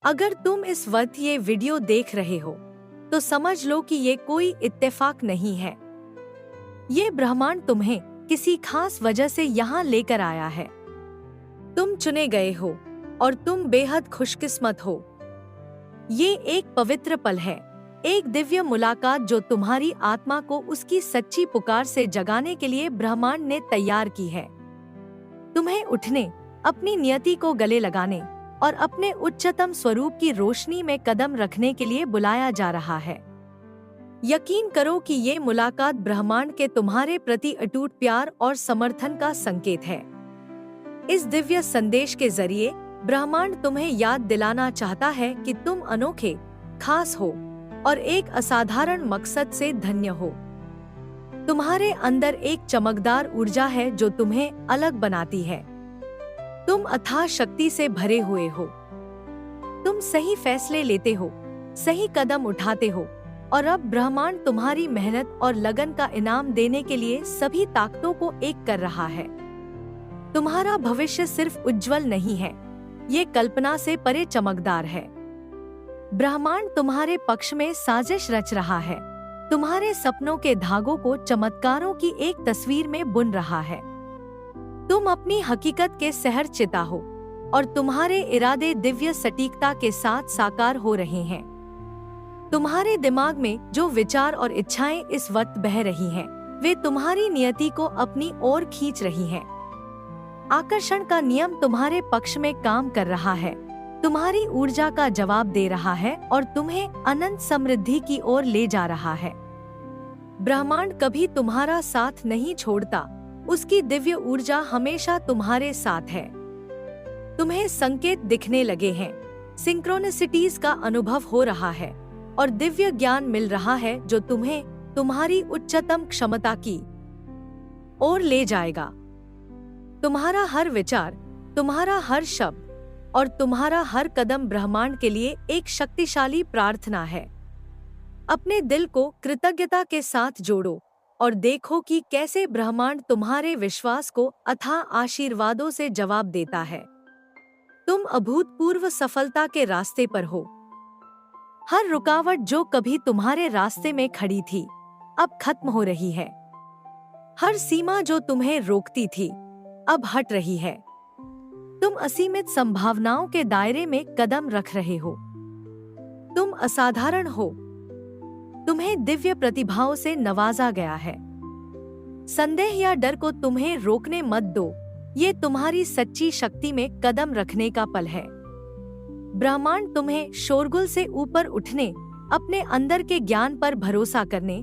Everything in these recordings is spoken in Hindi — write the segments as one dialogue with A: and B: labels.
A: अगर तुम इस वक्त ये वीडियो देख रहे हो तो समझ लो कि ये कोई इत्तेफाक नहीं है। ये ब्रह्मांड तुम्हें किसी खास वजह से यहाँ लेकर आया है। तुम चुने गए हो और तुम बेहद खुशकिस्मत हो। ये एक पवित्र पल है, एक दिव्य मुलाकात जो तुम्हारी आत्मा को उसकी सच्ची पुकार से जगाने के लिए ब्रह्मांड ने तैयार की है। तुम्हें उठने, अपनी नियति को गले लगाने और अपने उच्चतम स्वरूप की रोशनी में कदम रखने के लिए बुलाया जा रहा है। यकीन करो कि ये मुलाकात ब्रह्मांड के तुम्हारे प्रति अटूट प्यार और समर्थन का संकेत है। इस दिव्य संदेश के जरिए ब्रह्मांड तुम्हें याद दिलाना चाहता है कि तुम अनोखे, खास हो और एक असाधारण मकसद से धन्य हो। तुम्हारे अंदर एक चमकदार ऊर्जा है जो तुम्हें अलग बनाती है। तुम अथाह शक्ति से भरे हुए हो। तुम सही फैसले लेते हो, सही कदम उठाते हो और अब ब्रह्मांड तुम्हारी मेहनत और लगन का इनाम देने के लिए सभी ताकतों को एक कर रहा है। तुम्हारा भविष्य सिर्फ उज्जवल नहीं है, ये कल्पना से परे चमकदार है। ब्रह्मांड तुम्हारे पक्ष में साजिश रच रहा है, तुम्हारे सपनों के धागों को चमत्कारों की एक तस्वीर में बुन रहा है। तुम अपनी हकीकत के सहर चिता हो और तुम्हारे इरादे दिव्य सटीकता के साथ साकार हो रहे हैं। तुम्हारे दिमाग में जो विचार और इच्छाएं इस वक्त बह रही हैं, वे तुम्हारी नियति को अपनी ओर खींच रही हैं। आकर्षण का नियम तुम्हारे पक्ष में काम कर रहा है, तुम्हारी ऊर्जा का जवाब दे रहा है और तुम्हें अनंत समृद्धि की ओर ले जा रहा है। ब्रह्मांड कभी तुम्हारा साथ नहीं छोड़ता, उसकी दिव्य ऊर्जा हमेशा तुम्हारे साथ है। तुम्हें संकेत दिखने लगे हैं, सिंक्रोनिसिटीज का अनुभव हो रहा है और दिव्य ज्ञान मिल रहा है जो तुम्हें तुम्हारी उच्चतम क्षमता की ओर ले जाएगा। तुम्हारा हर विचार, तुम्हारा हर शब्द और तुम्हारा हर कदम ब्रह्मांड के लिए एक शक्तिशाली प्रार्थना है। अपने दिल को कृतज्ञता के साथ जोड़ो और देखो कि कैसे ब्रह्मांड तुम्हारे विश्वास को अथाह आशीर्वादों से जवाब देता है। तुम अभूतपूर्व सफलता के रास्ते पर हो। हर रुकावट जो कभी तुम्हारे रास्ते में खड़ी थी, अब खत्म हो रही है। हर सीमा जो तुम्हें रोकती थी, अब हट रही है। तुम असीमित संभावनाओं के दायरे में कदम रख रहे हो। तुम असाधारण हो। तुम्हें दिव्य प्रतिभाओं से नवाजा गया है। संदेह या डर को तुम्हें रोकने मत दो, ये तुम्हारी सच्ची शक्ति में कदम रखने का पल है। ब्रह्मांड तुम्हें शोरगुल से ऊपर उठने, अपने अंदर के ज्ञान पर भरोसा करने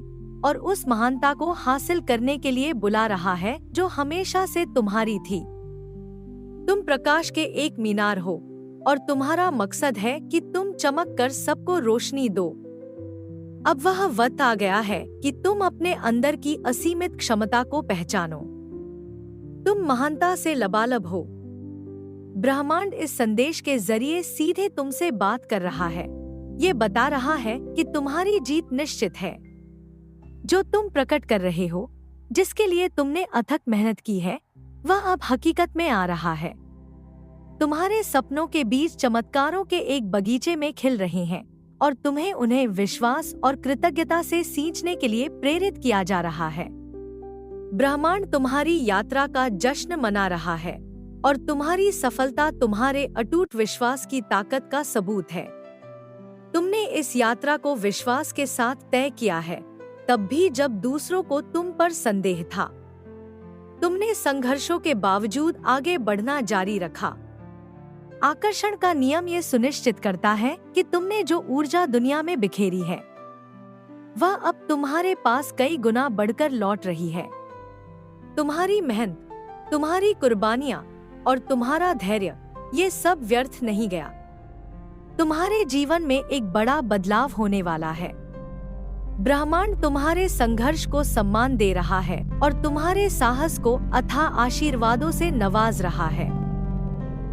A: और उस महानता को हासिल करने के लिए बुला रहा है जो हमेशा से तुम्हारी थी। तुम प्रकाश के एक मीनार हो और तुम्हारा मकसद है कि तुम चमक कर सबको रोशनी दो। अब वह वक्त आ गया है कि तुम अपने अंदर की असीमित क्षमता को पहचानो। तुम महानता से लबालब हो। ब्रह्मांड इस संदेश के जरिए सीधे तुमसे बात कर रहा है। ये बता रहा है कि तुम्हारी जीत निश्चित है। जो तुम प्रकट कर रहे हो, जिसके लिए तुमने अथक मेहनत की है, वह अब हकीकत में आ रहा है। तुम्हारे सपनों के बीज चमत्कारों के एक बगीचे में खिल रहे हैं और तुम्हें उन्हें विश्वास और कृतज्ञता से सींचने के लिए प्रेरित किया जा रहा है। ब्रह्मांड तुम्हारी यात्रा का जश्न मना रहा है और तुम्हारी सफलता तुम्हारे अटूट विश्वास की ताकत का सबूत है। तुमने इस यात्रा को विश्वास के साथ तय किया है, तब भी जब दूसरों को तुम पर संदेह था। तुमने संघर्षों के बावजूद आगे बढ़ना जारी रखा। आकर्षण का नियम ये सुनिश्चित करता है कि तुमने जो ऊर्जा दुनिया में बिखेरी है, वह अब तुम्हारे पास कई गुना बढ़कर लौट रही है। तुम्हारी मेहनत, तुम्हारी कुर्बानियां और तुम्हारा धैर्य, ये सब व्यर्थ नहीं गया। तुम्हारे जीवन में एक बड़ा बदलाव होने वाला है। ब्रह्मांड तुम्हारे संघर्ष को सम्मान दे रहा है और तुम्हारे साहस को अथाह आशीर्वादों से नवाज रहा है।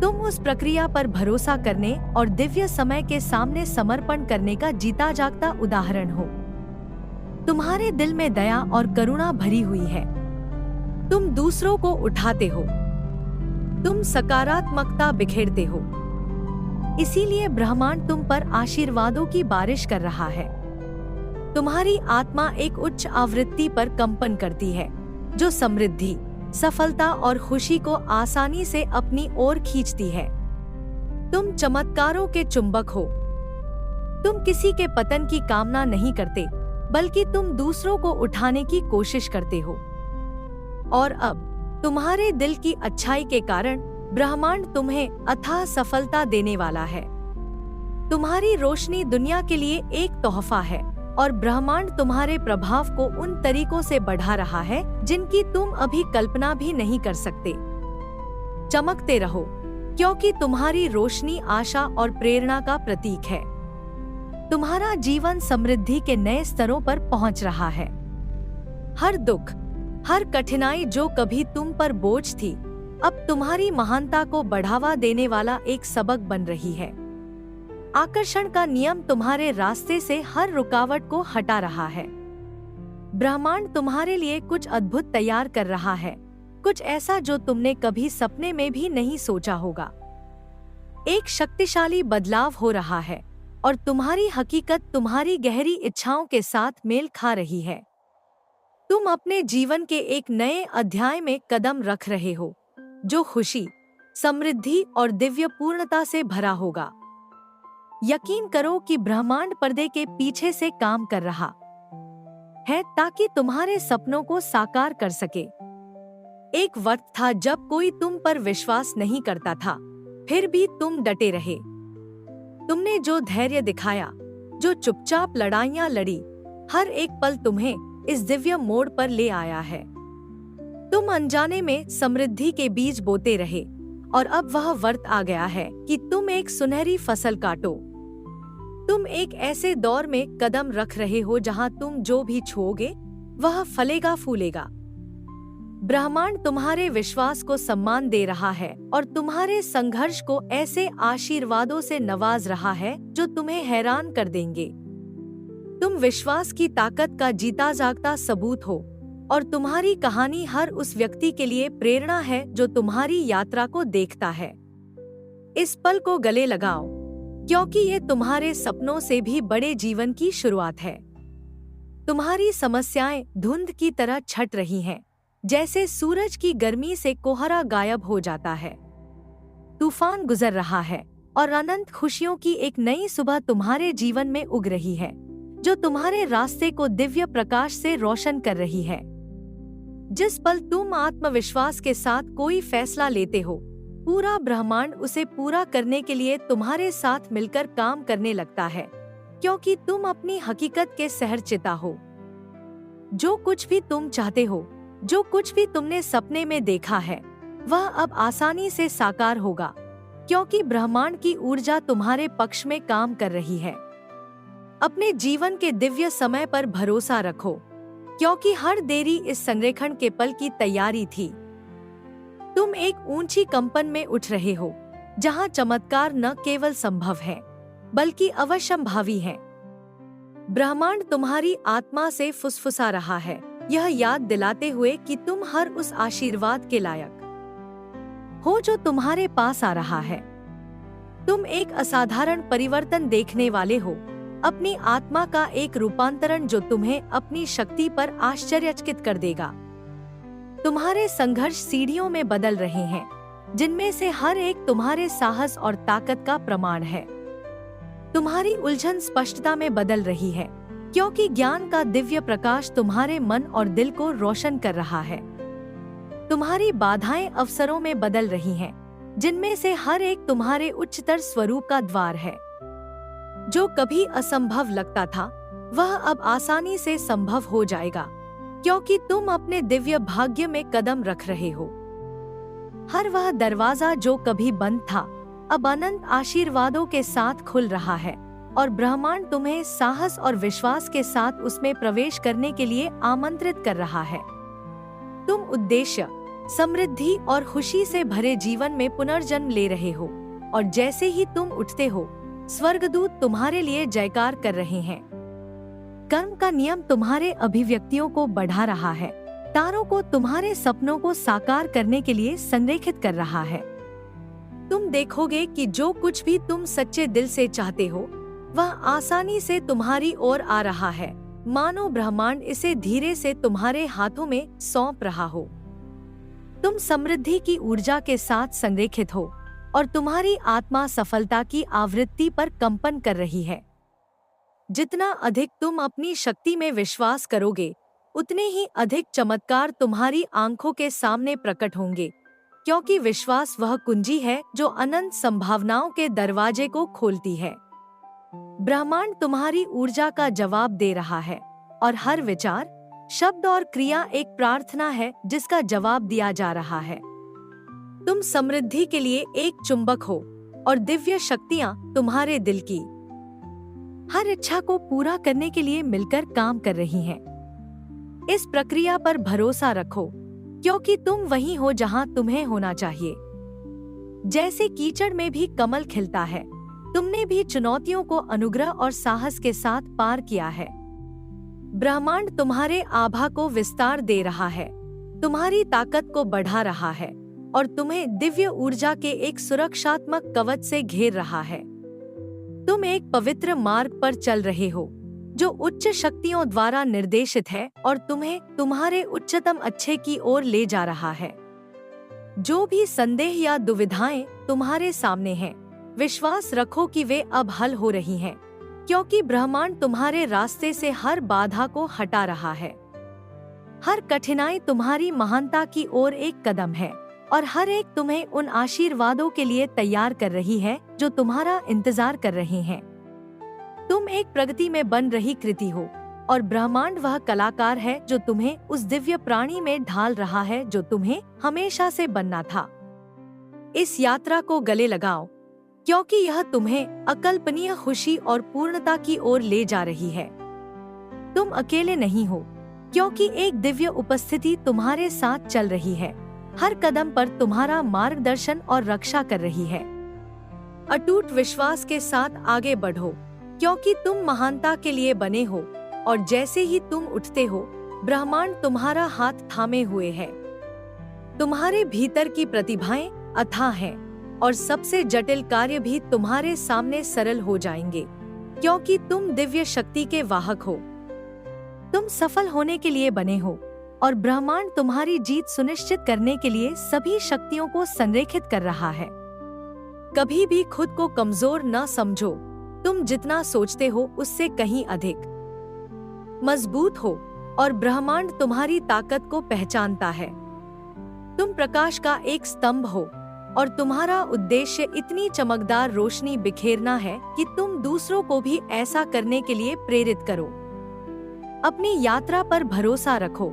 A: तुम उस प्रक्रिया पर भरोसा करने और दिव्य समय के सामने समर्पण करने का जीता जागता उदाहरण हो। तुम्हारे दिल में दया और करुणा भरी हुई है। तुम दूसरों को उठाते हो। तुम सकारात्मकता बिखेरते हो। इसीलिए ब्रह्मांड तुम पर आशीर्वादों की बारिश कर रहा है। तुम्हारी आत्मा एक उच्च आवृत्ति पर कंपन करती है, जो समृद्धि, सफलता और खुशी को आसानी से अपनी ओर खींचती है। तुम चमत्कारों के चुंबक हो। तुम किसी के पतन की कामना नहीं करते, बल्कि तुम दूसरों को उठाने की कोशिश करते हो। और अब तुम्हारे दिल की अच्छाई के कारण ब्रह्मांड तुम्हें अथाह सफलता देने वाला है। तुम्हारी रोशनी दुनिया के लिए एक तोहफा है और ब्रह्मांड तुम्हारे प्रभाव को उन तरीकों से बढ़ा रहा है जिनकी तुम अभी कल्पना भी नहीं कर सकते। चमकते रहो, क्योंकि तुम्हारी रोशनी आशा और प्रेरणा का प्रतीक है। तुम्हारा जीवन समृद्धि के नए स्तरों पर पहुंच रहा है। हर दुख, हर कठिनाई जो कभी तुम पर बोझ थी, अब तुम्हारी महानता को बढ़ावा देने वाला एक सबक बन रही है। आकर्षण का नियम तुम्हारे रास्ते से हर रुकावट को हटा रहा है। ब्रह्मांड तुम्हारे लिए कुछ अद्भुत तैयार कर रहा है, कुछ ऐसा जो तुमने कभी सपने में भी नहीं सोचा होगा। एक शक्तिशाली बदलाव हो रहा है और तुम्हारी हकीकत तुम्हारी गहरी इच्छाओं के साथ मेल खा रही है। तुम अपने जीवन के एक नए अध्याय में कदम रख रहे हो, जो खुशी, समृद्धि और दिव्य पूर्णता से भरा होगा। यकीन करो कि ब्रह्मांड पर्दे के पीछे से काम कर रहा है ताकि तुम्हारे सपनों को साकार कर सके। एक वक्त था जब कोई तुम पर विश्वास नहीं करता था, फिर भी तुम डटे रहे। तुमने जो धैर्य दिखाया, जो चुपचाप लड़ाइयां लड़ी, हर एक पल तुम्हें इस दिव्य मोड़ पर ले आया है। तुम अनजाने में समृद्धि के बीज बोते रहे और अब वह वक्त आ गया है कि तुम एक सुनहरी फसल काटो। तुम एक ऐसे दौर में कदम रख रहे हो जहां तुम जो भी छुओगे वह फलेगा फूलेगा। ब्रह्मांड तुम्हारे विश्वास को सम्मान दे रहा है और तुम्हारे संघर्ष को ऐसे आशीर्वादों से नवाज रहा है जो तुम्हें हैरान कर देंगे। तुम विश्वास की ताकत का जीता जागता सबूत हो और तुम्हारी कहानी हर उस व्यक्ति के लिए प्रेरणा है जो तुम्हारी यात्रा को देखता है। इस पल को गले लगाओ, क्योंकि ये तुम्हारे सपनों से भी बड़े जीवन की शुरुआत है। तुम्हारी समस्याएं धुंध की तरह छट रही हैं, जैसे सूरज की गर्मी से कोहरा गायब हो जाता है। तूफान गुजर रहा है और अनंत खुशियों की एक नई सुबह तुम्हारे जीवन में उग रही है, जो तुम्हारे रास्ते को दिव्य प्रकाश से रोशन कर रही है। जिस पल तुम आत्मविश्वास के साथ कोई फैसला लेते हो, पूरा ब्रह्मांड उसे पूरा करने के लिए तुम्हारे साथ मिलकर काम करने लगता है, क्योंकि तुम अपनी हकीकत के सहरचिता हो। जो कुछ भी तुम चाहते हो, जो कुछ भी तुमने सपने में देखा है, वह अब आसानी से साकार होगा, क्योंकि ब्रह्मांड की ऊर्जा तुम्हारे पक्ष में काम कर रही है। अपने जीवन के दिव्य समय पर भरोसा रखो, क्योंकि हर देरी इस संरेखण के पल की तैयारी थी। तुम एक ऊंची कंपन में उठ रहे हो, जहां चमत्कार न केवल संभव है, बल्कि अवश्यंभावी है। ब्रह्मांड तुम्हारी आत्मा से फुसफुसा रहा है, यह याद दिलाते हुए कि तुम हर उस आशीर्वाद के लायक हो जो तुम्हारे पास आ रहा है। तुम एक असाधारण परिवर्तन देखने वाले हो, अपनी आत्मा का एक रूपांतरण जो तुम्हें अपनी शक्ति पर आश्चर्यचकित कर देगा। तुम्हारे संघर्ष सीढ़ियों में बदल रहे हैं, जिनमें से हर एक तुम्हारे साहस और ताकत का प्रमाण है। तुम्हारी उलझन स्पष्टता में बदल रही है, क्योंकि ज्ञान का दिव्य प्रकाश तुम्हारे मन और दिल को रोशन कर रहा है। तुम्हारी बाधाएं अवसरों में बदल रही हैं, जिनमें से हर एक तुम्हारे उच्चतर स्वरूप का द्वार है। जो कभी असंभव लगता था, वह अब आसानी से संभव हो जाएगा, क्योंकि तुम अपने दिव्य भाग्य में कदम रख रहे हो। हर वह दरवाजा जो कभी बंद था, अब अनंत आशीर्वादों के साथ खुल रहा है और ब्रह्मांड तुम्हें साहस और विश्वास के साथ उसमें प्रवेश करने के लिए आमंत्रित कर रहा है। तुम उद्देश्य, समृद्धि और खुशी से भरे जीवन में पुनर्जन्म ले रहे हो, और जैसे ही तुम उठते हो, स्वर्गदूत तुम्हारे लिए जयकार कर रहे हैं। कर्म का नियम तुम्हारे अभिव्यक्तियों को बढ़ा रहा है, तारों को तुम्हारे सपनों को साकार करने के लिए संरेखित कर रहा है। तुम देखोगे कि जो कुछ भी तुम सच्चे दिल से चाहते हो वह आसानी से तुम्हारी ओर आ रहा है, मानो ब्रह्मांड इसे धीरे से तुम्हारे हाथों में सौंप रहा हो। तुम समृद्धि की ऊर्जा के साथ संरेखित हो और तुम्हारी आत्मा सफलता की आवृत्ति पर कंपन कर रही है। जितना अधिक तुम अपनी शक्ति में विश्वास करोगे, उतने ही अधिक चमत्कार तुम्हारी आंखों के सामने प्रकट होंगे, क्योंकि विश्वास वह कुंजी है जो अनंत संभावनाओं के दरवाजे को खोलती है। ब्रह्मांड तुम्हारी ऊर्जा का जवाब दे रहा है और हर विचार, शब्द और क्रिया एक प्रार्थना है जिसका जवाब दिया जा रहा है। तुम समृद्धि के लिए एक चुंबक हो और दिव्य शक्तियां तुम्हारे दिल की हर इच्छा को पूरा करने के लिए मिलकर काम कर रही हैं। इस प्रक्रिया पर भरोसा रखो, क्योंकि तुम वहीं हो जहां तुम्हें होना चाहिए। जैसे कीचड़ में भी कमल खिलता है, तुमने भी चुनौतियों को अनुग्रह और साहस के साथ पार किया है। ब्रह्मांड तुम्हारे आभा को विस्तार दे रहा है, तुम्हारी ताकत को बढ़ा रहा है और तुम्हें दिव्य ऊर्जा के एक सुरक्षात्मक कवच से घेर रहा है। तुम एक पवित्र मार्ग पर चल रहे हो जो उच्च शक्तियों द्वारा निर्देशित है और तुम्हें तुम्हारे उच्चतम अच्छे की ओर ले जा रहा है। जो भी संदेह या दुविधाएं तुम्हारे सामने हैं, विश्वास रखो कि वे अब हल हो रही हैं, क्योंकि ब्रह्मांड तुम्हारे रास्ते से हर बाधा को हटा रहा है। हर कठिनाई तुम्हारी महानता की ओर एक कदम है और हर एक तुम्हें उन आशीर्वादों के लिए तैयार कर रही है जो तुम्हारा इंतजार कर रहे हैं। तुम एक प्रगति में बन रही कृति हो और ब्रह्मांड वह कलाकार है जो तुम्हें उस दिव्य प्राणी में ढाल रहा है जो तुम्हें हमेशा से बनना था। इस यात्रा को गले लगाओ, क्योंकि यह तुम्हें अकल्पनीय खुशी और पूर्णता की ओर ले जा रही है। तुम अकेले नहीं हो, क्योंकि एक दिव्य उपस्थिति तुम्हारे साथ चल रही है, हर कदम पर तुम्हारा मार्गदर्शन और रक्षा कर रही है। अटूट विश्वास के साथ आगे बढ़ो, क्योंकि तुम महानता के लिए बने हो और जैसे ही तुम उठते हो, ब्रह्मांड तुम्हारा हाथ थामे हुए है। तुम्हारे भीतर की प्रतिभाएं अथाह हैं और सबसे जटिल कार्य भी तुम्हारे सामने सरल हो जाएंगे, क्योंकि तुम दिव्य शक्ति के वाहक हो। तुम सफल होने के लिए बने हो और ब्रह्मांड तुम्हारी जीत सुनिश्चित करने के लिए सभी शक्तियों को संरेखित कर रहा है। कभी भी खुद को कमजोर न समझो, तुम जितना सोचते हो उससे कहीं अधिक मजबूत हो और ब्रह्मांड तुम्हारी ताकत को पहचानता है। तुम प्रकाश का एक स्तंभ हो और तुम्हारा उद्देश्य इतनी चमकदार रोशनी बिखेरना है कि तुम दूसरों को भी ऐसा करने के लिए प्रेरित करो। अपनी यात्रा पर भरोसा रखो,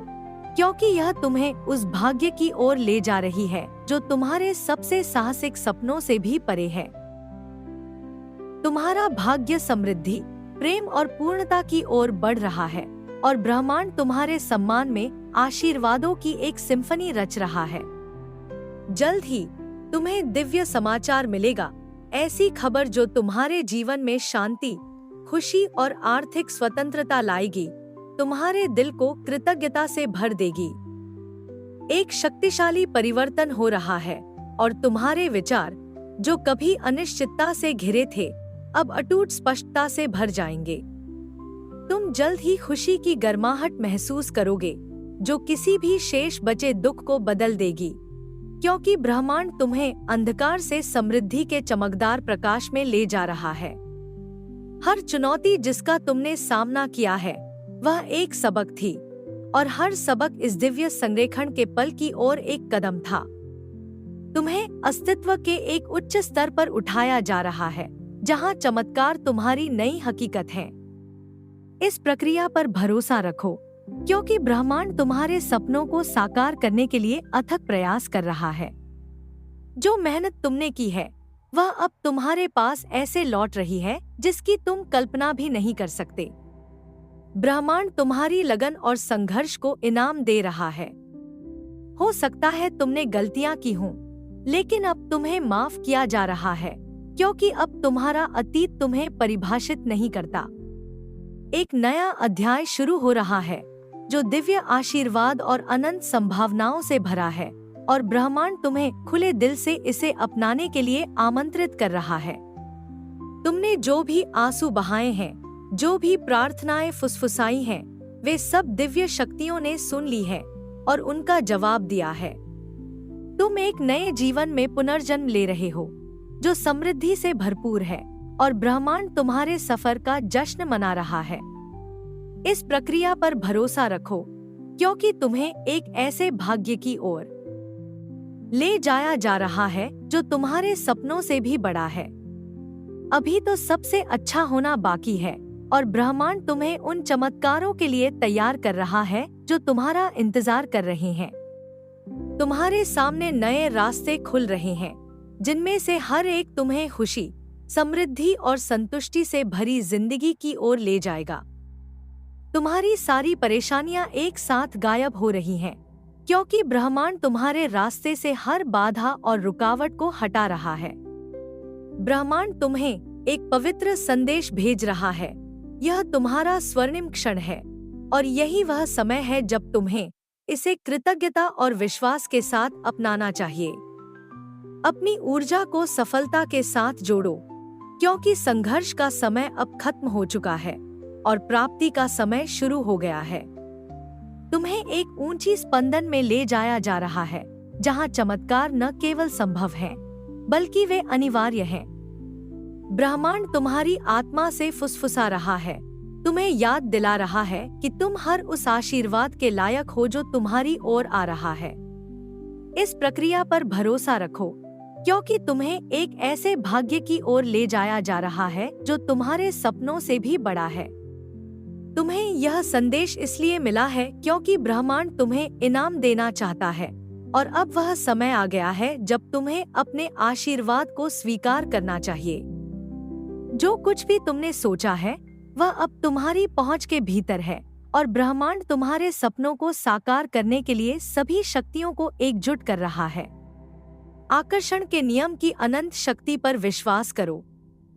A: क्योंकि यह तुम्हें उस भाग्य की ओर ले जा रही है जो तुम्हारे सबसे साहसिक सपनों से भी परे है। तुम्हारा भाग्य समृद्धि, प्रेम और पूर्णता की ओर बढ़ रहा है और ब्रह्मांड तुम्हारे सम्मान में आशीर्वादों की एक सिम्फनी रच रहा है। जल्द ही तुम्हें दिव्य समाचार मिलेगा, ऐसी खबर जो तुम्हारे जीवन में शांति, खुशी और आर्थिक स्वतंत्रता लाएगी, तुम्हारे दिल को कृतज्ञता से भर देगी। एक शक्तिशाली परिवर्तन हो रहा है और तुम्हारे विचार, जो कभी अनिश्चितता से घिरे थे, अब अटूट स्पष्टता से भर जाएंगे। तुम जल्द ही खुशी की गर्माहट महसूस करोगे, जो किसी भी शेष बचे दुख को बदल देगी, क्योंकि ब्रह्मांड तुम्हें अंधकार से समृद्धि के चमकदार प्रकाश में ले जा रहा है। हर चुनौती जिसका तुमने सामना किया है, वह एक सबक थी और हर सबक इस दिव्य संरेखण के पल की ओर एक कदम था। तुम्हें अस्तित्व के एक उच्च स्तर पर उठाया जा रहा है, जहां चमत्कार तुम्हारी नई हकीकत है। इस प्रक्रिया पर भरोसा रखो, क्योंकि ब्रह्मांड तुम्हारे सपनों को साकार करने के लिए अथक प्रयास कर रहा है। जो मेहनत तुमने की है, वह अब तुम्हारे पास ऐसे लौट रही है जिसकी तुम कल्पना भी नहीं कर सकते। ब्रह्मांड तुम्हारी लगन और संघर्ष को इनाम दे रहा है। हो सकता है तुमने गलतियां की हों, लेकिन अब तुम्हें माफ किया जा रहा है, क्योंकि अब तुम्हारा अतीत तुम्हें परिभाषित नहीं करता। एक नया अध्याय शुरू हो रहा है, जो दिव्य आशीर्वाद और अनंत संभावनाओं से भरा है और ब्रह्मांड तुम्हें खुले दिल से इसे अपनाने के लिए आमंत्रित कर रहा है। तुमने जो भी आंसू बहाए हैं, जो भी प्रार्थनाएं फुसफुसाई हैं, वे सब दिव्य शक्तियों ने सुन ली है और उनका जवाब दिया है। तुम एक नए जीवन में पुनर्जन्म ले रहे हो, जो समृद्धि से भरपूर है, और ब्रह्मांड तुम्हारे सफर का जश्न मना रहा है। इस प्रक्रिया पर भरोसा रखो, क्योंकि तुम्हें एक ऐसे भाग्य की ओर ले जाया जा रहा है जो तुम्हारे सपनों से भी बड़ा है। अभी तो सबसे अच्छा होना बाकी है, और ब्रह्मांड तुम्हें उन चमत्कारों के लिए तैयार कर रहा है जो तुम्हारा इंतजार कर रहे हैं। तुम्हारे सामने नए रास्ते खुल रहे हैं, जिनमें से हर एक तुम्हें खुशी, समृद्धि और संतुष्टि से भरी जिंदगी की ओर ले जाएगा। तुम्हारी सारी परेशानियां एक साथ गायब हो रही हैं, क्योंकि ब्रह्मांड तुम्हारे रास्ते से हर बाधा और रुकावट को हटा रहा है। ब्रह्मांड तुम्हें एक पवित्र संदेश भेज रहा है। यह तुम्हारा स्वर्णिम क्षण है, और यही वह समय है जब तुम्हें इसे कृतज्ञता और विश्वास के साथ अपनाना चाहिए। अपनी ऊर्जा को सफलता के साथ जोड़ो, क्योंकि संघर्ष का समय अब खत्म हो चुका है और प्राप्ति का समय शुरू हो गया है। तुम्हें एक ऊंची स्पंदन में ले जाया जा रहा है, जहां चमत्कार न केवल संभव हैं, बल्कि वे अनिवार्य हैं। ब्रह्मांड तुम्हारी आत्मा से फुसफुसा रहा है, तुम्हें याद दिला रहा है कि तुम हर उस आशीर्वाद के लायक हो जो तुम्हारी ओर आ रहा है। इस प्रक्रिया पर भरोसा रखो, क्योंकि तुम्हें एक ऐसे भाग्य की ओर ले जाया जा रहा है जो तुम्हारे सपनों से भी बड़ा है। तुम्हें यह संदेश इसलिए मिला है क्योंकि ब्रह्मांड तुम्हें इनाम देना चाहता है, और अब वह समय आ गया है जब तुम्हें अपने आशीर्वाद को स्वीकार करना चाहिए। जो कुछ भी तुमने सोचा है, वह अब तुम्हारी पहुंच के भीतर है, और ब्रह्मांड तुम्हारे सपनों को साकार करने के लिए सभी शक्तियों को एकजुट कर रहा है। आकर्षण के नियम की अनंत शक्ति पर विश्वास करो,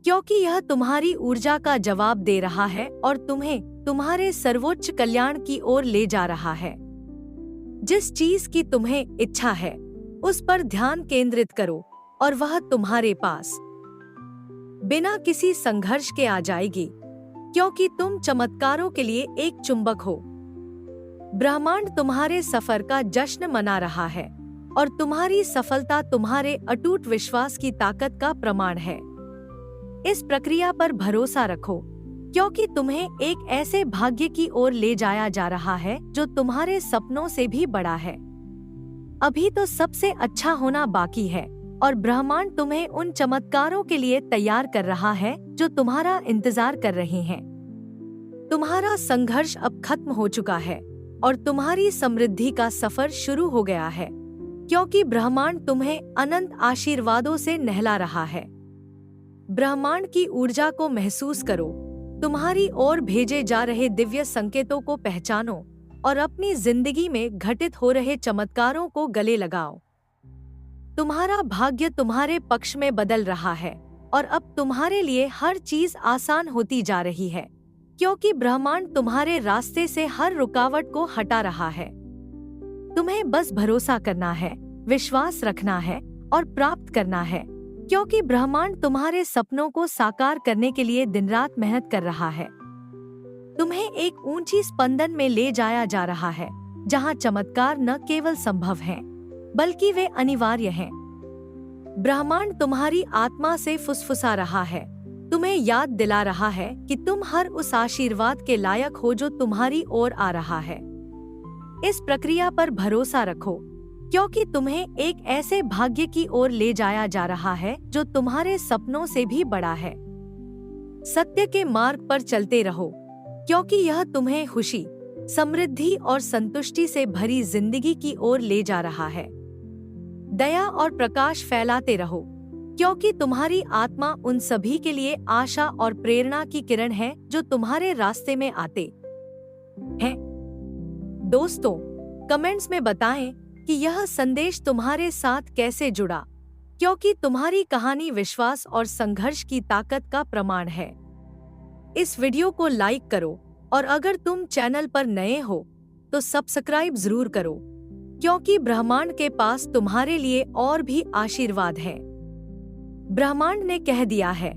A: क्योंकि यह तुम्हारी ऊर्जा का जवाब दे रहा है और तुम्हें तुम्हारे सर्वोच्च कल्याण की ओर ले जा रहा है। जिस चीज की तुम्हें इच्छा है, उस पर ध्यान केंद्रित करो, और वह तुम्हारे पास बिना किसी संघर्ष के आ जाएगी, क्योंकि तुम चमत्कारों के लिए एक चुंबक हो। ब्रह्मांड तुम्हारे सफर का जश्न मना रहा है, और तुम्हारी सफलता तुम्हारे अटूट विश्वास की ताकत का प्रमाण है। इस प्रक्रिया पर भरोसा रखो, क्योंकि तुम्हें एक ऐसे भाग्य की ओर ले जाया जा रहा है जो तुम्हारे सपनों से भी बड़ा है। अभी तो सबसे अच्छा होना बाकी है, और ब्रह्मांड तुम्हें उन चमत्कारों के लिए तैयार कर रहा है जो तुम्हारा इंतजार कर रहे हैं। तुम्हारा संघर्ष अब खत्म हो चुका है, और तुम्हारी समृद्धि का सफर शुरू हो गया है, क्योंकि ब्रह्मांड तुम्हें अनंत आशीर्वादों से नहला रहा है। ब्रह्मांड की ऊर्जा को महसूस करो, तुम्हारी ओर भेजे जा रहे दिव्य संकेतों को पहचानो, और अपनी जिंदगी में घटित हो रहे चमत्कारों को गले लगाओ। तुम्हारा भाग्य तुम्हारे पक्ष में बदल रहा है, और अब तुम्हारे लिए हर चीज आसान होती जा रही है, क्योंकि ब्रह्मांड तुम्हारे रास्ते से हर रुकावट को हटा रहा है। तुम्हें बस भरोसा करना है, विश्वास रखना है और प्राप्त करना है, क्योंकि ब्रह्मांड तुम्हारे सपनों को साकार करने के लिए दिन रात मेहनत कर रहा है। तुम्हें एक ऊंची स्पंदन में ले जाया जा रहा है, जहां चमत्कार न केवल संभव हैं, बल्कि वे अनिवार्य हैं। ब्रह्मांड तुम्हारी आत्मा से फुसफुसा रहा है, तुम्हें याद दिला रहा है कि तुम हर उस आशीर्वाद के लायक हो जो तुम्हारी ओर आ रहा है। इस प्रक्रिया पर भरोसा रखो, क्योंकि तुम्हें एक ऐसे भाग्य की ओर ले जाया जा रहा है जो तुम्हारे सपनों से भी बड़ा है। सत्य के मार्ग पर चलते रहो, क्योंकि यह तुम्हें खुशी, समृद्धि और संतुष्टि से भरी जिंदगी की ओर ले जा रहा है। दया और प्रकाश फैलाते रहो, क्योंकि तुम्हारी आत्मा उन सभी के लिए आशा और प्रेरणा की किरण है जो तुम्हारे रास्ते में आते हैं। दोस्तों, कमेंट्स में बताएं कि यह संदेश तुम्हारे साथ कैसे जुड़ा, क्योंकि तुम्हारी कहानी विश्वास और संघर्ष की ताकत का प्रमाण है। इस वीडियो को लाइक करो, और अगर तुम चैनल पर नए हो तो सब्सक्राइब जरूर करो, क्योंकि ब्रह्मांड के पास तुम्हारे लिए और भी आशीर्वाद है। ब्रह्मांड ने कह दिया है,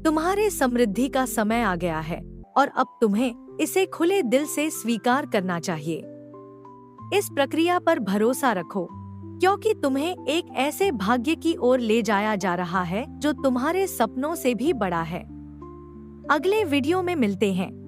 A: तुम्हारे समृद्धि का समय आ गया है और अब तुम्हें इसे खुले दिल से स्वीकार करना चाहिए। इस प्रक्रिया पर भरोसा रखो, क्योंकि तुम्हें एक ऐसे भाग्य की ओर ले जाया जा रहा है जो तुम्हारे सपनों से भी बड़ा है। अगले वीडियो में मिलते हैं।